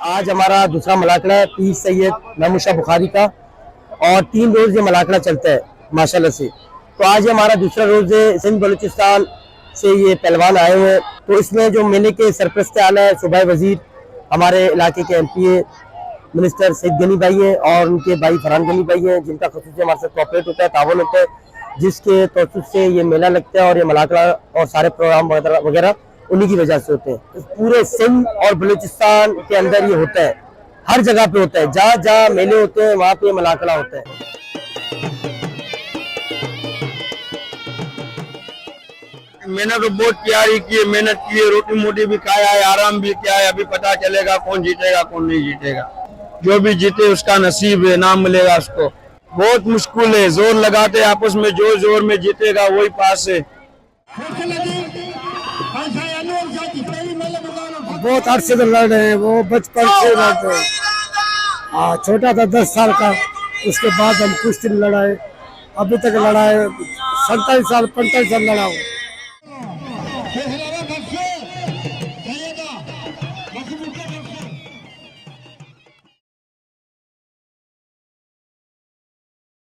आज हमारा दूसरा मलाकड़ा है पीर सैयद महमूद शाह बुखारी का, और 3 रोज ये मलाकड़ा चलता है माशाल्लाह से। तो आज ये हमारा दूसरा रोज है। सिंध बलूचिस्तान से ये पहलवान आए हुए हैं। तो इसमें जो मेले के सरपरस्त आला है सूबाई वजीर, हमारे इलाके के MPA मिनिस्टर सईद गनी भाई हैं, और उनके भाई फरहान गनी भाई हैं, जिनका खसूसी हमारे साथ कॉपरेट होता है, तावन होता है, जिसके तवज्जुह से ये मेला लगता है और ये मलाकड़ा और सारे प्रोग्राम वगैरह उन्हीं की वजह से होते हैं। पूरे सिंध और बलूचिस्तान के अंदर ये होता है, हर जगह पे होता है, जहाँ जहाँ मेले होते हैं वहाँ पे मलाकड़ा होता है। मेहनत तो बहुत प्यारी की है, मेहनत की है, रोटी मोटी भी खाया है, आराम भी किया है। अभी पता चलेगा कौन जीतेगा कौन नहीं जीतेगा। जो भी जीते उसका नसीब है, नाम मिलेगा उसको। बहुत मुश्किल है, जोर लगाते आपस में, जो जोर में जीतेगा वही पास है। बहुत अरसे से लड़ रहे हैं, वो बचपन से लड़ रहे हैं। छोटा था 10 साल का, उसके बाद हम कुछ दिन लड़ाए, अभी तक लड़ाए 27 साल 45 साल लड़ा हूँ।